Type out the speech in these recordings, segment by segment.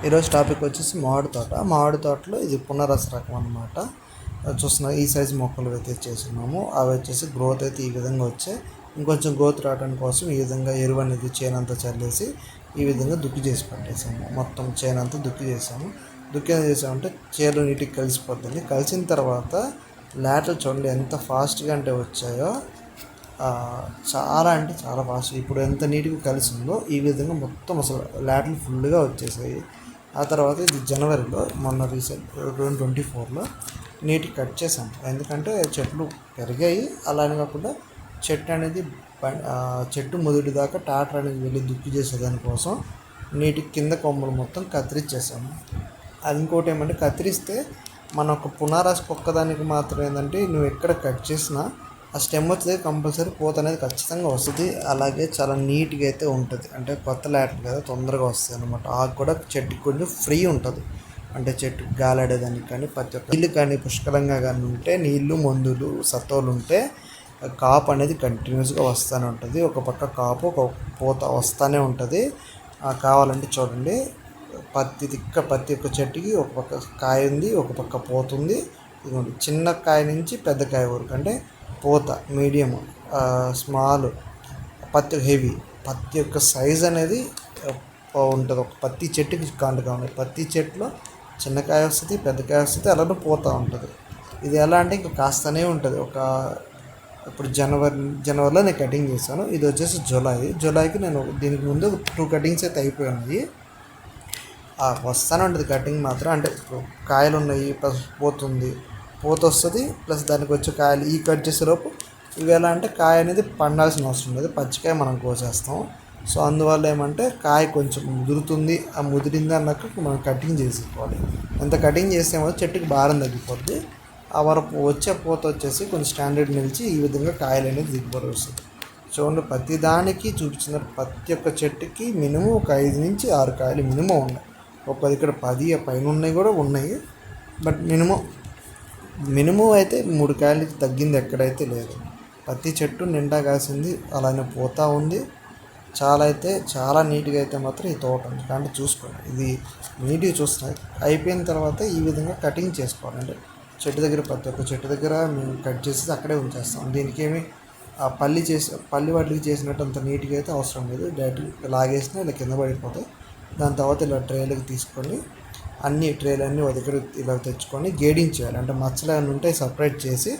ఈరోజు టాపిక్ వచ్చేసి మామిడి తోట. మామిడి తోటలో ఇది పునరస రకం అనమాట. చూస్తున్నా ఈ సైజు మొక్కలు అయితే చేస్తున్నాము. అవి వచ్చేసి గ్రోత్ అయితే ఈ విధంగా వచ్చాయి. ఇంకొంచెం గ్రోత్ రావడానికి కోసం ఈ విధంగా ఎరువు అనేది చేనంతా చల్లేసి ఈ విధంగా దుక్కి చేసి పెట్టేసాము. మొత్తం చేనంతా దుక్కి చేసాము. దుక్కి ఏం చేసామంటే చేలో నీటికి కలిసిపోతుంది. కలిసిన తర్వాత లేటలు చూడండి ఎంత ఫాస్ట్గా అంటే వచ్చాయో, చాలా అంటే చాలా ఫాస్ట్. ఇప్పుడు ఎంత నీట్గా కలిసిందో ఈ విధంగా మొత్తం అసలు లేటలు ఫుల్గా వచ్చేసాయి. ఆ తర్వాత ఇది జనవరిలో మొన్న రీసెంట్ 2024లో నీట్గా కట్ చేశాను. ఎందుకంటే చెట్లు పెరిగాయి, అలానే కాకుండా చెట్టు అనేది చెట్టు మొదటి దాకా ట్రాక్టర్ అనేది వెళ్ళి దుక్కి చేసేదానికోసం నీటి కింద కొమ్మలు మొత్తం కత్తిరించేసాము. అది ఇంకోటి ఏమంటే కత్తిరిస్తే మన ఒక పునారాస్ ఒక్కదానికి మాత్రం ఏంటంటే నువ్వు ఎక్కడ కట్ చేసినా ఆ స్టెమ్ వచ్చేది కంపల్సరీ పూత అనేది ఖచ్చితంగా వస్తుంది. అలాగే చాలా నీట్గా అయితే ఉంటుంది. అంటే కొత్త లేటలు కదా తొందరగా వస్తుంది అనమాట. ఆకు కూడా చెట్టుకి కొంచెం ఫ్రీ ఉంటుంది. అంటే చెట్టు గాలాడేదానికి కానీ ప్రతి ఒక్క నీళ్ళు కానీ పుష్కలంగా కానీ ఉంటే, నీళ్ళు మందులు సత్తువులు ఉంటే కాపు అనేది కంటిన్యూస్గా వస్తూనే ఉంటుంది. ఒక పక్క కాపు ఒక పూత వస్తూనే ఉంటుంది. కావాలంటే చూడండి, ప్రతి ఒక్క చెట్టుకి ఒక పక్క కాయ ఉంది, ఒక పక్క పోతుంది. ఇదిగోండి చిన్న కాయ నుంచి పెద్ద కాయ వరకు, అంటే పూత మీడియం, స్మాల్, పత్తి హెవీ, పత్తి యొక్క సైజ్ అనేది ఉంటుంది. ఒక పత్తి చెట్టుకి కాండగా ఉంది. పత్తి చెట్టులో చిన్నకాయ వస్తుంది, పెద్దకాయ వస్తుంది, అలానే పోతూ ఉంటుంది. ఇది ఎలా అంటే ఇంకా కాస్తనే ఉంటుంది. ఇప్పుడు జనవరిలో నేను కటింగ్ చేశాను. ఇది వచ్చేసి జూలైకి నేను దీనికి ముందు 2 కటింగ్స్ అయితే అయిపోయినాయి. వస్తూనే ఉంటుంది కటింగ్ మాత్రం. అంటే ఇప్పుడు కాయలు ఉన్నాయి, ప్లస్ పూత వస్తుంది, ప్లస్ దానికి వచ్చే కాయలు ఈ కట్ చేసేలోపు ఇవి ఎలా అంటే కాయ అనేది పండాల్సిన అవసరం లేదు, పచ్చికాయ మనం కోసేస్తాం. సో అందువల్ల ఏమంటే కాయ కొంచెం ముదురుతుంది. ఆ ముదిరింది అన్నాక మనం కటింగ్ చేసుకోవాలి. ఎంత కటింగ్ చేస్తేమో చెట్టుకి భారం తగ్గిపోద్ది. ఆ వరకు వచ్చే పూత వచ్చేసి కొంచెం స్టాండర్డ్ నిలిచి ఈ విధంగా కాయలు అనేది దిగుబడి వస్తుంది. చూడండి, ప్రతి దానికి చూపించిన ప్రతి ఒక్క చెట్టుకి మినిమం ఒక 5 నుంచి 6 కాయలు మినిమం ఉన్నాయి. ఒక ఇక్కడ 10 పైన ఉన్నాయి కూడా ఉన్నాయి. బట్ మినిమం అయితే 3 కాయలకి తగ్గింది ఎక్కడైతే లేదు. ప్రతి చెట్టు నిండా కాసింది, అలానే పోతా ఉంది. చాలా నీట్గా అయితే మాత్రం ఈ తోట ఉంది. అంటే చూసుకోండి, ఇది నీట్గా చూస్తున్నాయి. అయిపోయిన తర్వాత ఈ విధంగా కటింగ్ చేసుకోవాలి. అంటే చెట్టు దగ్గర ప్రతి ఒక్క చెట్టు దగ్గర మేము కట్ చేసి అక్కడే ఉంచేస్తాం. దీనికి ఏమి పల్లి వాటికి చేసినట్టు అంత నీట్గా అయితే అవసరం లేదు. డైరెక్ట్ లాగేసినా ఇలా కింద పడిపోతాయి. దాని తర్వాత ఇలా ట్రేలకు తీసుకొని ట్రేలన్నీ ఒక దగ్గర ఇలా తెచ్చుకొని గేడింగ్ చేయాలి. అంటే మచ్చలు ఏమైనా ఉంటే సపరేట్ చేసి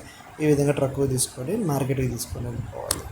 ఈ విధంగా ట్రక్కు తీసుకొని మార్కెట్కి తీసుకొని వెళ్ళిపోవాలి.